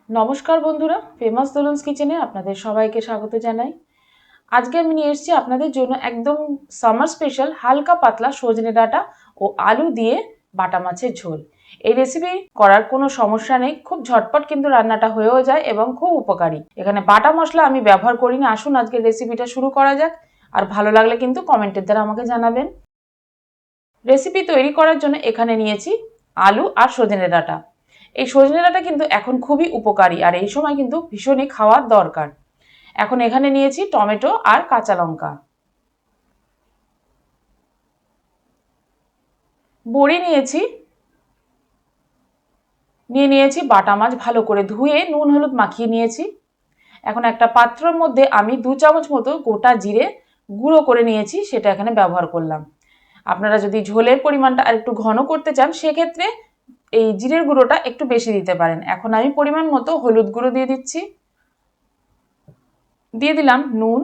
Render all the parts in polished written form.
নমস্কার বন্ধুরা, ফেমাস দোলনস কিচেনে আপনাদের সবাইকে স্বাগত জানাই। আজকে আমি নিয়ে এসেছি আপনাদের জন্য একদম সামার স্পেশাল হালকা পাতলা সজনে ডাঁটা ও আলু দিয়ে বাটা মাছের ঝোল। এই রেসিপি করার কোনো সমস্যা নেই, খুব ঝটপট কিন্তু রান্নাটা হয়েও যায় এবং খুব উপকারী। এখানে বাটা মশলা আমি ব্যবহার করিনি। আসুন আজকের রেসিপিটা শুরু করা যাক। আর ভালো লাগলে কিন্তু কমেন্টের দ্বারা আমাকে জানাবেন। রেসিপি তৈরি করার জন্য এখানে নিয়েছি আলু আর সজনে ডাঁটা। এই সজনে ডাঁটা কিন্তু এখন খুবই উপকারী আর এই সময় কিন্তু ভীষণই খাওয়ার দরকার। এখন এখানে নিয়েছি টমেটো আর কাঁচা লঙ্কা, বড়ি নিয়েছি বাটা মাছ ভালো করে ধুয়ে নুন হলুদ মাখিয়ে নিয়েছি। এখন একটা পাত্রের মধ্যে আমি 2 চামচ মতো গোটা জিরে গুঁড়ো করে নিয়েছি, সেটা এখানে ব্যবহার করলাম। আপনারা যদি ঝোলের পরিমাণটা আর একটু ঘন করতে চান সেক্ষেত্রে এই জিরের গুঁড়োটা একটু বেশি দিতে পারেন। এখন আমি পরিমাণ মতো হলুদ গুঁড়ো দিয়ে দিচ্ছি, দিয়ে দিলাম নুন।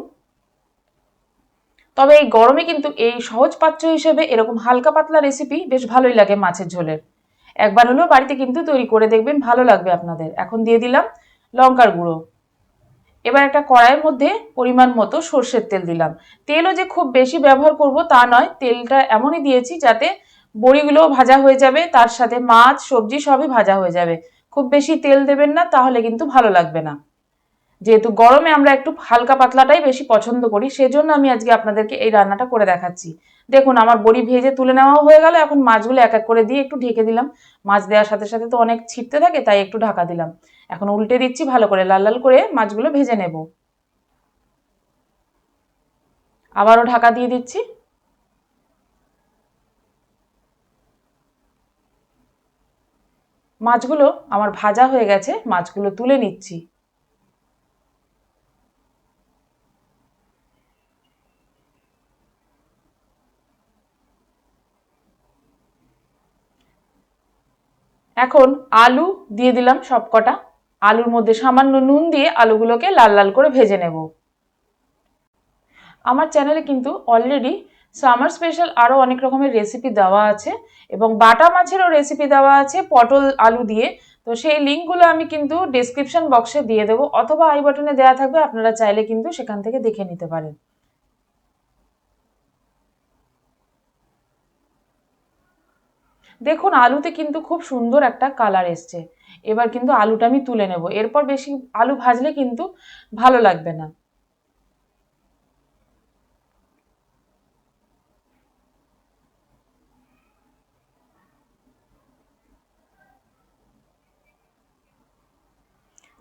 তবে এই গরমে কিন্তু এই সহজ পাচ্য হিসেবে এরকম হালকা পাতলা রেসিপি বেশ ভালোই লাগে মাছের ঝোলের। একবার হলেও বাড়িতে কিন্তু তৈরি করে দেখবেন, ভালো লাগবে আপনাদের। এখন দিয়ে দিলাম লঙ্কার গুঁড়ো। এবার একটা কড়াইয়ের মধ্যে পরিমাণ মতো সর্ষের তেল দিলাম। তেলও যে খুব বেশি ব্যবহার করব তা নয়, তেলটা এমনই দিয়েছি যাতে বড়িগুলোও ভাজা হয়ে যাবে, তার সাথে মাছ সবজি সবই ভাজা হয়ে যাবে। খুব বেশি তেল দেবেন না, তাহলে কিন্তু ভালো লাগবে না। যেহেতু গরমে আমরা একটু হালকা পাতলাটাই বেশি পছন্দ করি, সেজন্য আমি আজকে আপনাদেরকে এই রান্নাটা করে দেখাচ্ছি। দেখুন আমার বড়ি ভেজে তুলে নেওয়াও হয়ে গেল। এখন মাছগুলো এক এক করে দিয়ে একটু ঢেকে দিলাম। মাছ দেওয়ার সাথে সাথে তো অনেক ছিটতে থাকে, তাই একটু ঢাকা দিলাম। এখন উল্টে দিচ্ছি, ভালো করে লাল লাল করে মাছগুলো ভেজে নেব। আবারও ঢাকা দিয়ে দিচ্ছি। মাছগুলো আমার ভাজা হয়ে গেছে, মাছগুলো তুলে নিচ্ছি। এখন আলু দিয়ে দিলাম সবকটা। আলুর মধ্যে সামান্য নুন দিয়ে আলুগুলোকে লাল লাল করে ভেজে নেব। আমার চ্যানেলে কিন্তু অলরেডি সামার স্পেশাল আরও অনেক রকমের রেসিপি দেওয়া আছে এবং বাটা মাছেরও রেসিপি দেওয়া আছে পটল আলু দিয়ে। তো সেই লিঙ্কগুলো আমি কিন্তু ডেসক্রিপশন বক্সে দিয়ে দেবো, অথবা আই বাটনে দেওয়া থাকবে, আপনারা চাইলে কিন্তু সেখান থেকে দেখে নিতে পারেন। দেখুন আলুতে কিন্তু খুব সুন্দর একটা কালার এসছে। এবার কিন্তু আলুটা আমি তুলে নেব, এরপর বেশি আলু ভাজলে কিন্তু ভালো লাগবে না।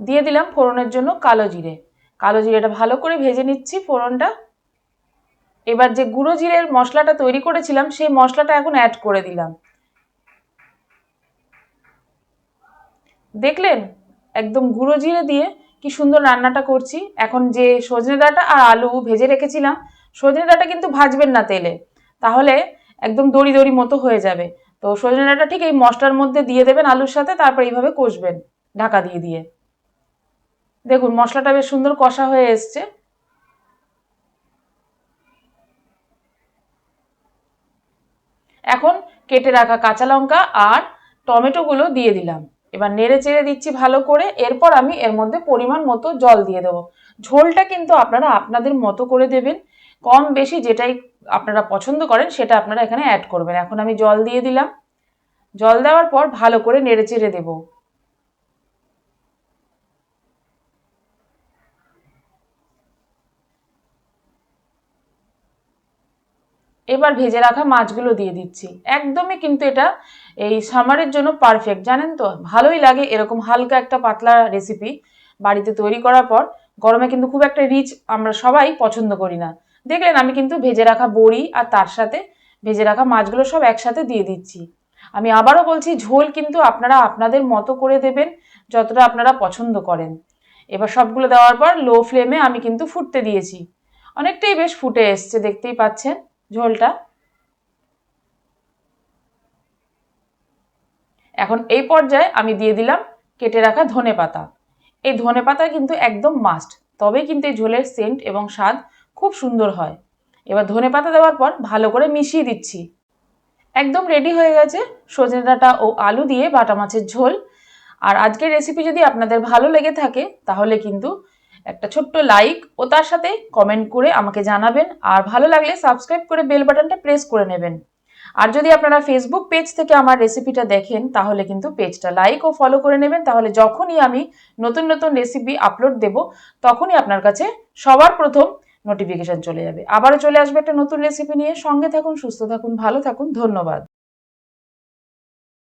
দিয়ে দিলাম ফোড়নের জন্য কালো জিরে। কালো জিরেটা ভালো করে ভেজে নিচ্ছি ফোড়নটা। এবার যে গুঁড়ো জিরের মশলাটা তৈরি করেছিলাম সেই মশলাটা এখন অ্যাড করে দিলাম। দেখলেন একদম গুঁড়ো জিরে দিয়ে কি সুন্দর রান্নাটা করছি। এখন যে সজনে ডাঁটা আর আলু ভেজে রেখেছিলাম, সজনে ডাঁটা কিন্তু ভাজবেন না তেলে, তাহলে একদম দড়ি দড়ি মতো হয়ে যাবে। তো সজনে ডাঁটা ঠিক এই মশলার মধ্যে দিয়ে দেবেন আলুর সাথে, তারপর এইভাবে কষবেন ঢাকা দিয়ে দিয়ে। দেখুন মশলাটা বেশ সুন্দর কষা হয়ে এসছে। এখন কেটে রাখা কাঁচা লঙ্কা আর টমেটোগুলো দিয়ে দিলাম। এবার নেড়ে চেড়ে দিচ্ছি ভালো করে। এরপর আমি এর মধ্যে পরিমাণ মতো জল দিয়ে দেবো। ঝোলটা কিন্তু আপনারা আপনাদের মতো করে দেবেন, কম বেশি যেটাই আপনারা পছন্দ করেন সেটা আপনারা এখানে অ্যাড করবেন। এখন আমি জল দিয়ে দিলাম। জল দেওয়ার পর ভালো করে নেড়ে চেড়ে দেবো। এবার ভেজে রাখা মাছগুলো দিয়ে দিচ্ছি। একদমই কিন্তু এটা এই সামারের জন্য পারফেক্ট, জানেন তো। ভালোই লাগে এরকম হালকা একটা পাতলা রেসিপি বাড়িতে তৈরি করার পর। গরমে কিন্তু খুব একটা রিচ আমরা সবাই পছন্দ করি না। দেখলেন আমি কিন্তু ভেজে রাখা বড়ি আর তার সাথে ভেজে রাখা মাছগুলো সব একসাথে দিয়ে দিচ্ছি। আমি আবারও বলছি, ঝোল কিন্তু আপনারা আপনাদের মতো করে দেবেন, যতটা আপনারা পছন্দ করেন। এবার সবগুলো দেওয়ার পর লো ফ্লেমে আমি কিন্তু ফুটতে দিয়েছি। অনেকটাই বেশ ফুটে এসছে, দেখতেই পাচ্ছেন ঝোলটা। এখন এই পর্যায়ে আমি দিয়ে দিলাম কেটে রাখা ধনেপাতা। এই ধনেপাতা কিন্তু একদম মাস্ট, তবেই কিন্তু এই ঝোলের সেন্ট এবং স্বাদ খুব সুন্দর হয়। এবার ধনেপাতা দেওয়ার পর ভালো করে মিশিয়ে দিচ্ছি। একদম রেডি হয়ে গেছে সজনে ডাঁটা ও আলু দিয়ে বাটা মাছের ঝোল। আর আজকের রেসিপি যদি আপনাদের ভালো লেগে থাকে তাহলে কিন্তু একটা ছোট্ট লাইক ও তার সাথে কমেন্ট করে আমাকে জানাবেন। আর ভালো লাগলে সাবস্ক্রাইব করে বেল বাটনটা প্রেস করে নেবেন। আর যদি আপনারা ফেসবুক পেজ থেকে আমার রেসিপিটা দেখেন তাহলে কিন্তু পেজটা লাইক ও ফলো করে নেবেন, তাহলে যখনই আমি নতুন নতুন রেসিপি আপলোড দেব তখনই আপনার কাছে সবার প্রথম নোটিফিকেশন চলে যাবে। আবারও চলে আসবে একটা নতুন রেসিপি নিয়ে। সঙ্গে থাকুন, সুস্থ থাকুন, ভালো থাকুন। ধন্যবাদ।